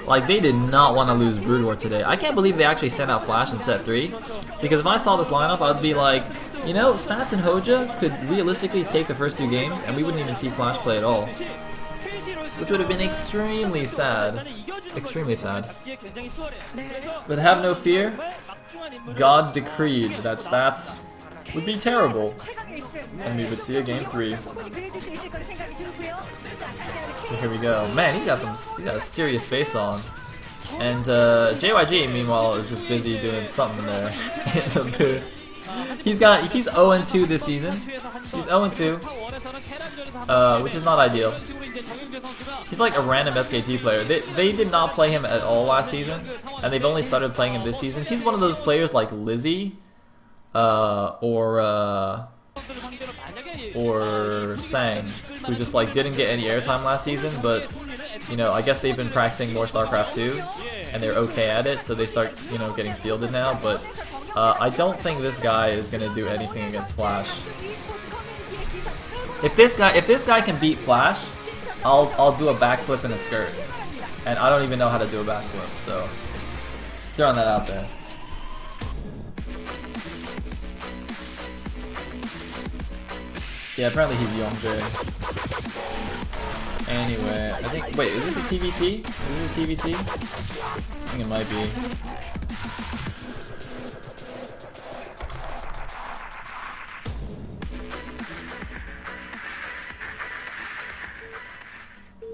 Like, they did not want to lose Brood War today. I can't believe they actually sent out Flash in set 3. Because if I saw this lineup, I'd be like, you know, Stats and Hoja could realistically take the first 2 games, and we wouldn't even see Flash play at all. Which would have been extremely sad. Extremely sad. But have no fear. God decreed that Stats would be terrible, and we would see a game 3. So here we go. Man, he's got a serious face on. And JYG, meanwhile, is just busy doing something there in the booth. He's 0-2 this season. He's 0-2, which is not ideal. He's like a random SKT player. They did not play him at all last season, and they've only started playing him this season. He's one of those players like Lizzie, or Sang, who just like didn't get any airtime last season, but you know, I guess they've been practicing more StarCraft 2, and they're okay at it, so they start, you know, getting fielded now. But I don't think this guy is gonna do anything against Flash. If this guy can beat Flash, I'll do a backflip in a skirt, and I don't even know how to do a backflip, so just throwing that out there. Yeah, apparently he's Youngjae. Anyway, I think, wait, is this a TVT? Is this a TVT? I think it might be.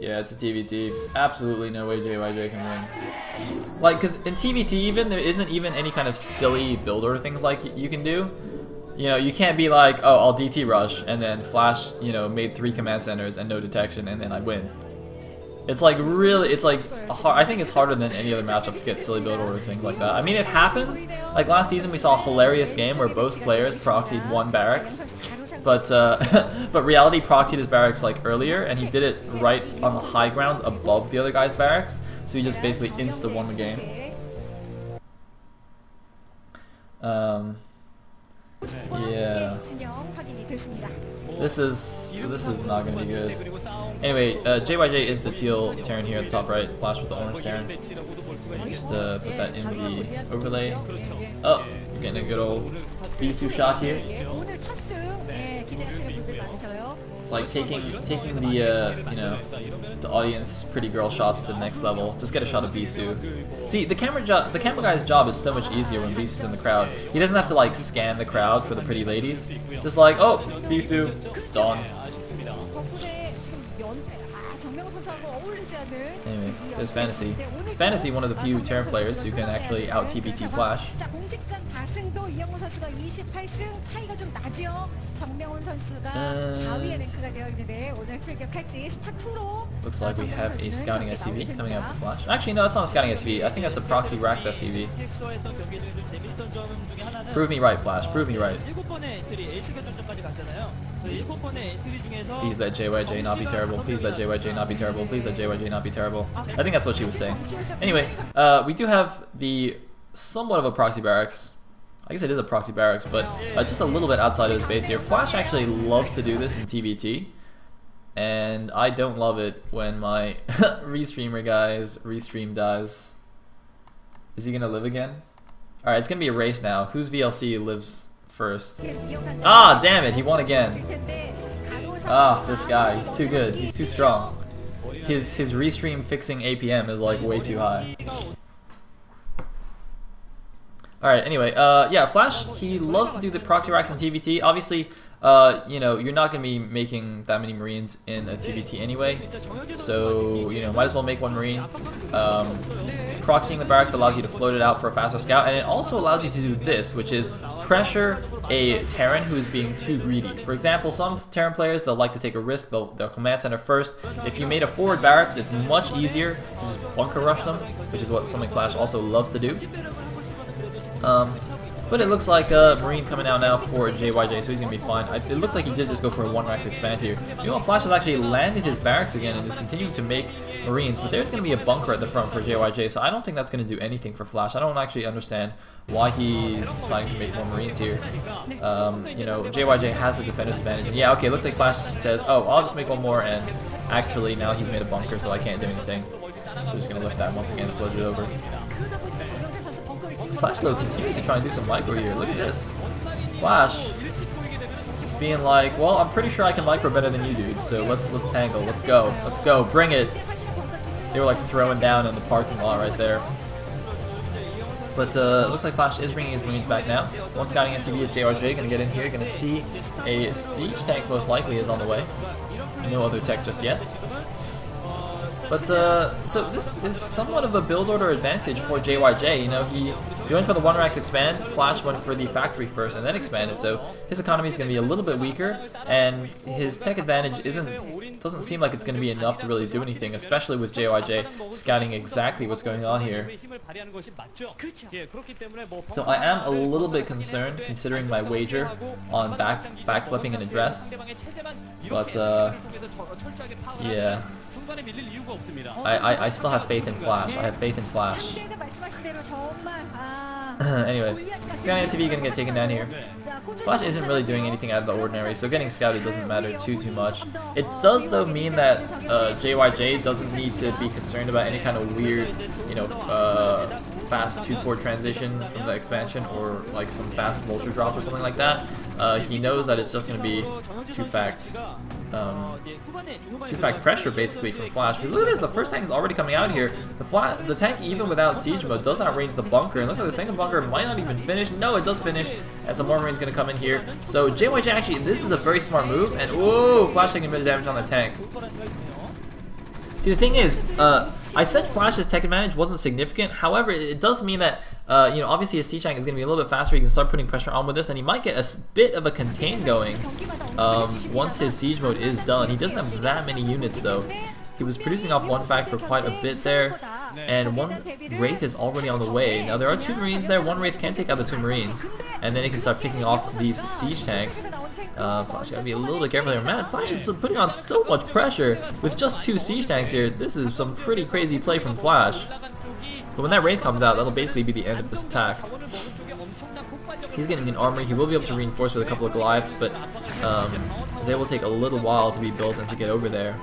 Yeah, it's a TVT. Absolutely no way JYJ can win. Like, cause in TVT even, there isn't even any kind of silly build order things like you can do. You know, you can't be like, oh, I'll DT rush, and then Flash, you know, made 3 command centers and no detection, and then I win. It's like really, it's like, I think it's harder than any other matchup to get silly build order things like that. I mean, it happens. Like last season, we saw a hilarious game where both players proxied 1 barracks. But but Reality proxied his barracks like earlier, and he did it right on the high ground above the other guy's barracks, so he just basically insta-won the game. Yeah. This is not gonna be good. Anyway, JYJ is the teal Terran here at the top right. Flash with the orange Terran. Just put that in the overlay. Oh, we're getting a good old Bisu shot here. It's like taking the you know, the audience pretty girl shots to the next level. Just get a shot of Bisu. See, the camera guy's job is so much easier when Bisu's in the crowd. He doesn't have to like scan the crowd for the pretty ladies. Just like, oh, Bisu, done. Anyway, there's Fantasy. Fantasy, one of the few Terran players who can actually out TBT Flash. Looks like we have a scouting SCV coming out for Flash. Actually, no, it's not a scouting SCV. I think that's a proxy Rax SCV. Prove me right, Flash. Prove me right. Please let JYJ not be terrible. Please let JYJ not be terrible. Please let JYJ not be terrible. I think that's what she was saying. Anyway, we do have the somewhat of a proxy barracks. I guess it is a proxy barracks, but just a little bit outside of his base here. Flash actually loves to do this in TBT, and I don't love it when my restreamer guy's restream dies. Is he gonna live again? Alright, it's gonna be a race now. Whose VLC lives first? Ah, damn it, he won again. Ah, this guy, he's too good, he's too strong. His restream fixing APM is like way too high. Alright, anyway, yeah, Flash, he loves to do the proxy racks in TVT. Obviously, you know, you're not going to be making that many Marines in a TVT anyway, so, you know, might as well make 1 Marine. Proxying the barracks allows you to float it out for a faster scout, and it also allows you to do this, which is pressure a Terran who's being too greedy. For example, some Terran players, they'll like to take a risk, they'll command center first. If you made a forward barracks, it's much easier to just bunker rush them, which is what something Flash also loves to do. But it looks like Marine coming out now for JYJ, so he's going to be fine. It looks like he did just go for a 1-rack expand here. Meanwhile, Flash has actually landed his barracks again and is continuing to make Marines, but there's going to be a bunker at the front for JYJ, so I don't think that's going to do anything for Flash. I don't actually understand why he's deciding to make more Marines here. You know, JYJ has the defender's advantage. And yeah, okay, looks like Flash says, oh, I'll just make 1 more, and actually now he's made a bunker, so I can't do anything. We're just gonna lift that once again, float it over. Flash though continuing to try and do some micro here. Look at this. Flash just being like, well, I'm pretty sure I can micro better than you, dude. So let's tangle. Let's go. Let's go. Bring it. They were like throwing down in the parking lot right there. But it looks like Flash is bringing his Marines back now. One scouting SCV of JRJ gonna get in here. Gonna see a siege tank most likely is on the way. No other tech just yet. But so this is somewhat of a build order advantage for JYJ. You know, he went for the 1-racks expand. Flash went for the factory first and then expanded. So his economy is going to be a little bit weaker, and his tech advantage doesn't seem like it's going to be enough to really do anything, especially with JYJ scouting exactly what's going on here. So I am a little bit concerned considering my wager on backflipping an address. But yeah. I still have faith in Flash. I have faith in Flash. Anyway, Scouting SCV gonna get taken down here. Flash isn't really doing anything out of the ordinary, so getting scouted doesn't matter too much. It does though mean that JYJ doesn't need to be concerned about any kind of weird, you know, fast 2-port transition from the expansion or like some fast vulture drop or something like that. He knows that it's just going to be two-fact pressure basically from Flash. Because look at this, the first tank is already coming out here. The tank, even without siege mode, does outrange the bunker. And looks like the second bunker might not even finish. No, it does finish, and some more Marines going to come in here. So JYJ actually, this is a very smart move. And whoa, Flash taking a bit of damage on the tank. See, the thing is, I said Flash's tech advantage wasn't significant. However, it does mean that, you know, obviously his siege tank is going to be a little bit faster. He can start putting pressure on with this, and he might get a bit of a contain going once his siege mode is done. He doesn't have that many units, though. He was producing off 1 fact for quite a bit there, and 1 Wraith is already on the way. Now, there are 2 Marines there. 1 Wraith can take out the 2 Marines, and then he can start picking off these siege tanks. Flash gotta be a little bit careful here. Man, Flash is putting on so much pressure with just 2 siege tanks here. This is some pretty crazy play from Flash. But when that Wraith comes out, that'll basically be the end of this attack. He's getting an armory. He will be able to reinforce with a couple of Goliaths, but they will take a little while to be built and to get over there.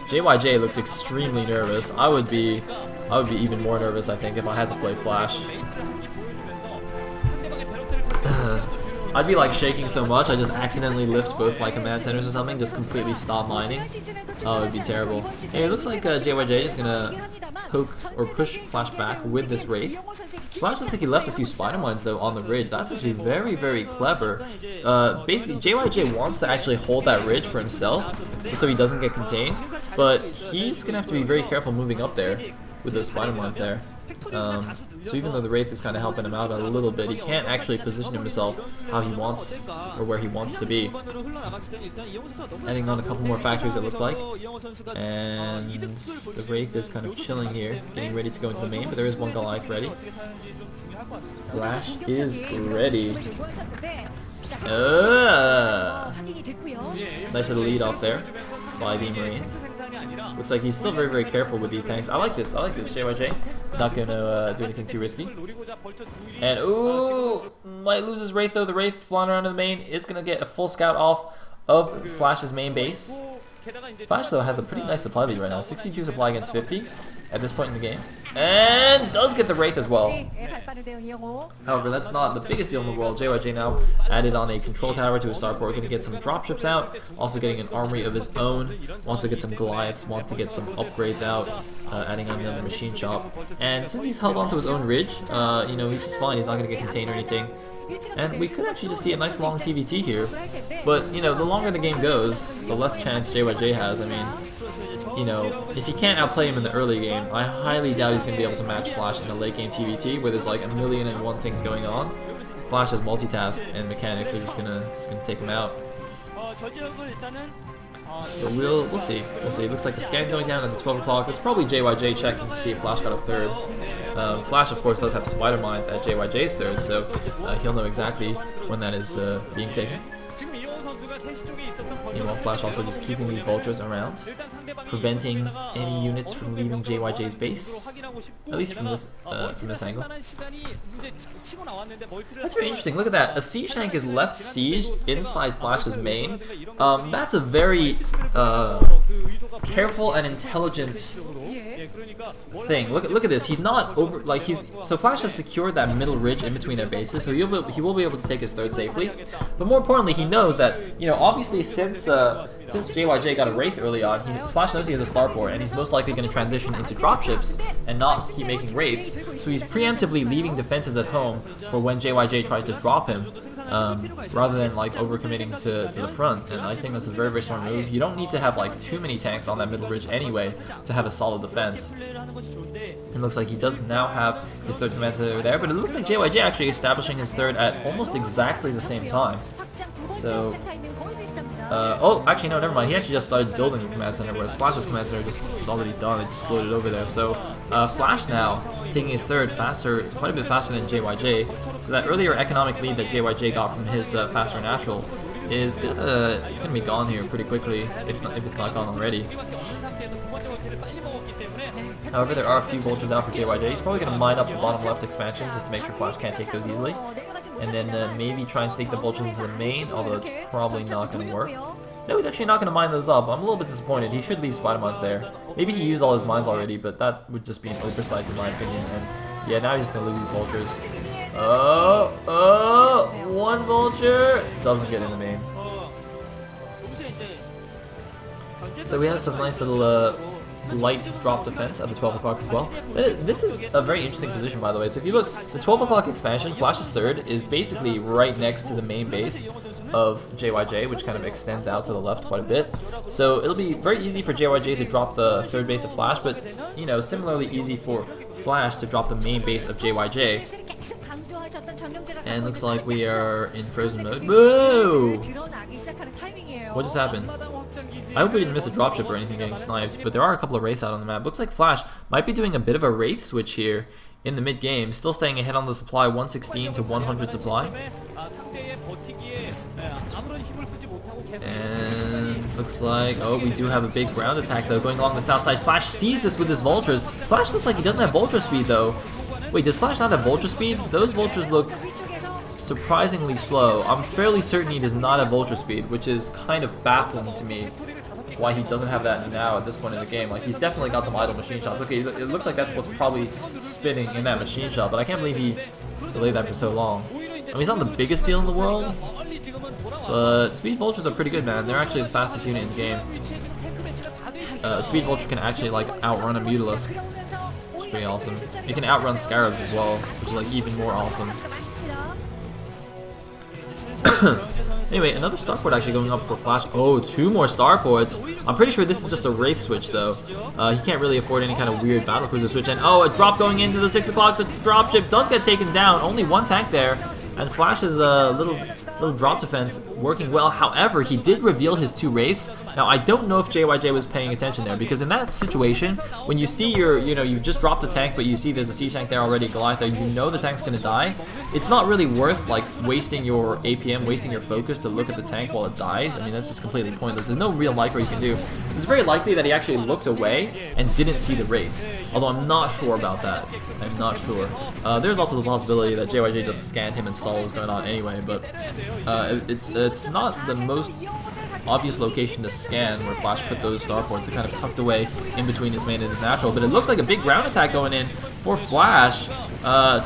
JYJ looks extremely nervous. I would be even more nervous, I think, if I had to play Flash. I'd be like shaking so much I just accidentally lift both my command centers or something, just completely stop mining. Oh, it'd be terrible. Hey, it looks like JYJ is gonna poke or push Flash back with this Wraith. Flash looks like he left a few spider mines though on the ridge. That's actually very, very clever. Basically, JYJ wants to actually hold that ridge for himself, so he doesn't get contained. But he's gonna have to be very careful moving up there with those spider mines there. So even though the Wraith is kind of helping him out a little bit, he can't actually position himself how he wants or where he wants to be. Adding on a couple more factories, it looks like. And the Wraith is kind of chilling here, getting ready to go into the main, but there is 1 Goliath ready. Flash is ready. Nice little lead off there by the Marines. Looks like he's still very, very careful with these tanks. I like this, JYJ. Not gonna do anything too risky. And ooh, might lose his Wraith though. The Wraith flying around in the main is gonna get a full scout off of Flash's main base. Flash though has a pretty nice supply lead right now, 62 supply against 50 at this point in the game, and does get the Wraith as well. However, that's not the biggest deal in the world. JYJ now added on a control tower to his starport, going to get some dropships out, also getting an armory of his own, wants to get some Goliaths, wants to get some upgrades out, adding on another machine shop. And since he's held onto his own ridge, you know, he's just fine, he's not going to get contained or anything. And we could actually just see a nice long TVT here, but you know, the longer the game goes, the less chance JYJ has. I mean, you know, if he can't outplay him in the early game, I highly doubt he's going to be able to match Flash in the late game TVT, where there's like 1,000,001 things going on. Flash's multitask and mechanics are just gonna take him out. But we'll see. It looks like the scan going down at the 12 o'clock. It's probably JYJ checking to see if Flash got a third. Flash, of course, does have spider mines at JYJ's third, so he'll know exactly when that is being taken. Meanwhile, Flash also just keeping these vultures around, preventing any units from leaving JYJ's base, at least from this angle. That's very interesting. Look at that. A siege tank is left sieged inside Flash's main. That's a very careful and intelligent thing. Look at this. He's not over, like, so Flash has secured that middle ridge in between their bases, so he will be able to take his third safely. But more importantly, he knows that, you know, obviously since JYJ got a Wraith early on, Flash knows he has a starport, and he's most likely going to transition into dropships and not keep making Wraiths. So he's preemptively leaving defenses at home for when JYJ tries to drop him, rather than like overcommitting to the front. And I think that's a very, very smart move. You don't need to have like too many tanks on that middle ridge anyway to have a solid defense. It looks like he does now have his third command center there, but it looks like JYJ actually establishing his third at almost exactly the same time. So, oh, actually no, never mind. He actually just started building the command center, whereas Flash's command center just was already done. It just floated over there. So, Flash now taking his third faster, quite a bit faster than JYJ. So that earlier economic lead that JYJ got from his faster natural is it's gonna be gone here pretty quickly, if it's not gone already. However, there are a few vultures out for JYJ. He's probably going to mine up the bottom left expansions just to make sure Flash can't take those easily. And then maybe try and stake the vultures into the main, although it's probably not going to work. No, he's actually not going to mine those up. I'm a little bit disappointed. He should leave spider mines there. Maybe he used all his mines already, but that would just be an oversight in my opinion. And yeah, now he's just going to lose these vultures. Oh, one vulture doesn't get in the main. So we have some nice little light drop defense at the 12 o'clock as well. This is a very interesting position, by the way. So if you look, the 12 o'clock expansion, Flash's third, is basically right next to the main base of JYJ, which kind of extends out to the left quite a bit. So it'll be very easy for JYJ to drop the third base of Flash, but, you know, similarly easy for Flash to drop the main base of JYJ. And looks like we are in frozen mode. Whoa! What just happened? I hope we didn't miss a dropship or anything getting sniped, but there are a couple of Wraiths out on the map. Looks like Flash might be doing a bit of a Wraith switch here in the mid-game, still staying ahead on the supply, 116 to 100 supply. And looks like, oh, we do have a big ground attack though going along the south side. Flash sees this with his vultures. Flash looks like he doesn't have vulture speed though. Wait, does Flash not have vulture speed? Those vultures look surprisingly slow. I'm fairly certain he does not have vulture speed, which is kind of baffling to me why he doesn't have that now at this point in the game. Like, he's definitely got some idle machine shops. Okay, it looks like that's what's probably spinning in that machine shop, but I can't believe he delayed that for so long. I mean, he's not the biggest deal in the world, but speed vultures are pretty good, man. They're actually the fastest unit in the game. Speed vulture can actually like outrun a Mutalisk. It's pretty awesome. It can outrun Scarabs as well, which is like even more awesome. Anyway, another starport actually going up for Flash. Oh, two more starports. I'm pretty sure this is just a Wraith switch though. He can't really afford any kind of weird battlecruiser switch. And oh, a drop going into the 6 o'clock. The dropship does get taken down. Only one tank there. And Flash's little drop defense working well. However, he did reveal his 2 Wraiths. Now, I don't know if JYJ was paying attention there, because in that situation, when you see you've just dropped a tank, but you see there's a siege tank there already, Goliath there, you know the tank's going to die. It's not really worth, like, wasting your APM, wasting your focus to look at the tank while it dies. I mean, that's just completely pointless. There's no real micro you can do. So it's very likely that he actually looked away and didn't see the Wraiths. Although I'm not sure about that. I'm not sure. There's also the possibility that JYJ just scanned him and saw what was going on anyway, but it's not the most obvious location to scan where Flash put those starports. They're kind of tucked away in between his main and his natural, but it looks like a big ground attack going in for Flash,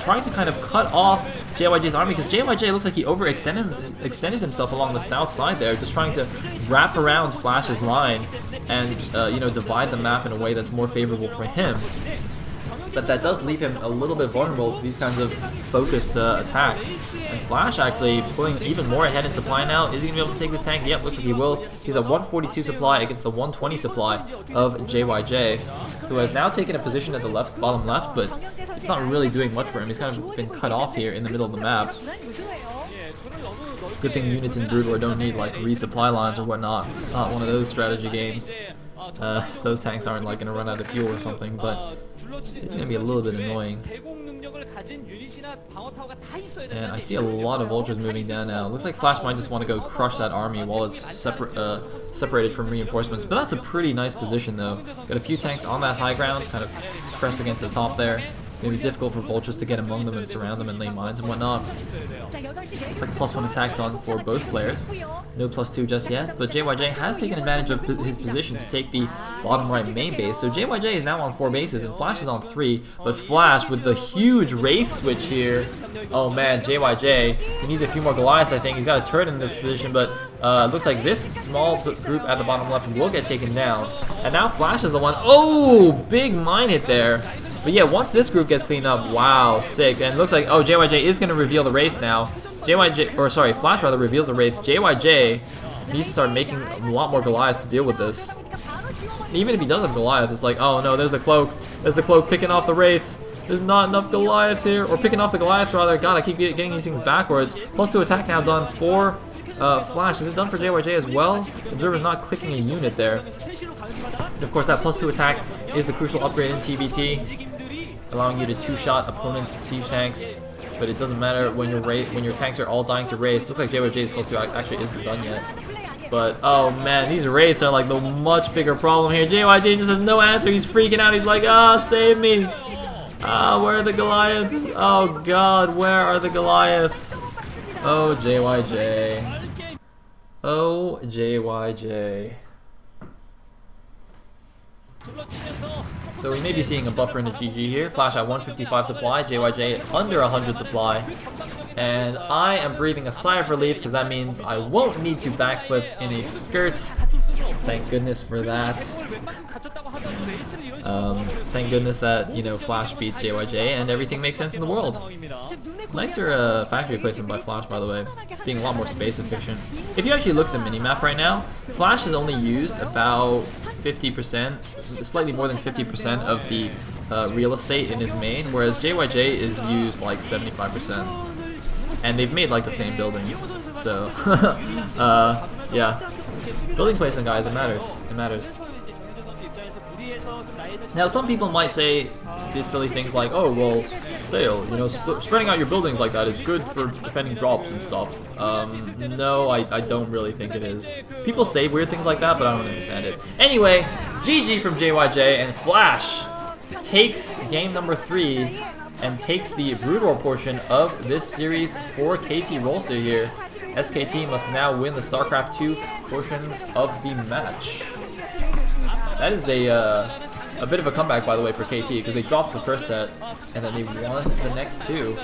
trying to kind of cut off JYJ's army, because JYJ looks like he extended himself along the south side there, just trying to wrap around Flash's line and divide the map in a way that's more favorable for him. But that does leave him a little bit vulnerable to these kinds of focused attacks. And Flash actually pulling even more ahead in supply now. Is he going to be able to take this tank? Yep, looks like he will. He's at 142 supply against the 120 supply of JYJ, who has now taken a position at the bottom left, but it's not really doing much for him. He's kind of been cut off here in the middle of the map. Good thing units in Brood War don't need like resupply lines or whatnot. It's not one of those strategy games. Those tanks aren't like going to run out of fuel or something, but it's going to be a little bit annoying. And I see a lot of ultras moving down now. Looks like Flash might just want to go crush that army while it's separated from reinforcements. But that's a pretty nice position though. Got a few tanks on that high ground, kind of pressed against the top there. Gonna be difficult for vultures to get among them and surround them and lay mines and whatnot. Looks like +1 attack done for both players. No +2 just yet, but JYJ has taken advantage of his position to take the bottom right main base. So JYJ is now on 4 bases and Flash is on 3, but Flash with the huge Wraith switch here. Oh man, JYJ, he needs a few more Goliaths I think. He's got a turret in this position, but it looks like this small group at the bottom left will get taken down. And now Flash is the one. Oh, big mine hit there. But yeah, once this group gets cleaned up, wow, sick. And it looks like, oh, JYJ is going to reveal the Wraith now. Flash rather reveals the Wraiths. JYJ needs to start making a lot more Goliaths to deal with this. Even if he does have Goliath, it's like, oh no, there's the cloak. There's the cloak picking off the Wraiths. There's not enough Goliaths here. Or picking off the Goliaths rather. God, I keep getting these things backwards. +2 attack now done for Flash. Is it done for JYJ as well? Observer's not clicking a unit there. And of course, that +2 attack is the crucial upgrade in TBT, allowing you to 2-shot opponents' siege tanks. But it doesn't matter when your tanks are all dying to Wraiths. Looks like JYJ's +2 actually isn't done yet. But oh man, these Wraiths are like the much bigger problem here. JYJ just has no answer. He's freaking out. He's like, ah, save me. Ah, where are the Goliaths? Oh god, where are the Goliaths? Oh JYJ. Oh JYJ. So we may be seeing a buffer in the GG here. Flash at 155 supply, JYJ under 100 supply. And I am breathing a sigh of relief because that means I won't need to backflip in a skirt. Thank goodness for that. Thank goodness that, you know, Flash beats JYJ and everything makes sense in the world. Nicer factory placement by Flash, by the way, being a lot more space efficient. If you actually look at the minimap right now, Flash has only used about 50%, slightly more than 50% of the real estate in his main, whereas JYJ is used like 75%. And they've made like the same buildings, so yeah. Building placement, guys, it matters. It matters. Now, some people might say these silly things like, oh, well, Sayle, you know, spreading out your buildings like that is good for defending drops and stuff. No, I don't really think it is. People say weird things like that, but I don't understand it. Anyway, GG from JYJ, and Flash takes game number 3 and takes the Brood War portion of this series for KT Rolster here. SKT must now win the StarCraft 2 portions of the match. That is a bit of a comeback, by the way, for KT, because they dropped the first set and then they won the next 2.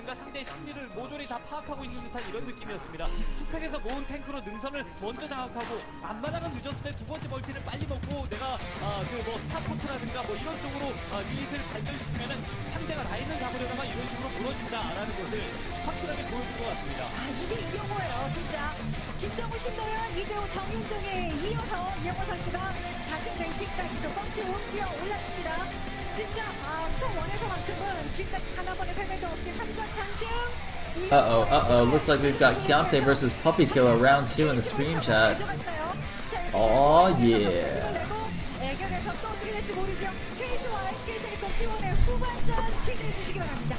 상대 심리를 모조리 다 파악하고 있는 듯한 이런 느낌이었습니다. 투팩에서 모은 탱크로 능선을 먼저 장악하고 앞마당은 늦었을 때 두 번째 멀티를 빨리 먹고 내가 스타포트라든가 뭐 이런 쪽으로 유닛을 발전시키면은 상대가 라인을 잡으려다가 이런 식으로 무너진다라는 것을 확실하게 보여준 것 같습니다. 이게 이영호예요, 진짜. 김정우, 신도현, 이재호, 정윤정에 이어서 이영호 선수가 작은 랭킹까지도 뻥치 뛰어 올랐습니다. 진짜 스톱1에서만큼은 지금까지 단 한 번의 패배도 없이 3전 장중. Looks like we've got Keontae versus Puppy Killer round 2 in the stream chat. Oh yeah. 애결에서 또 어떻게 될지 모르죠. KT와 SKT T1의 후반전 기대해 주시기 바랍니다.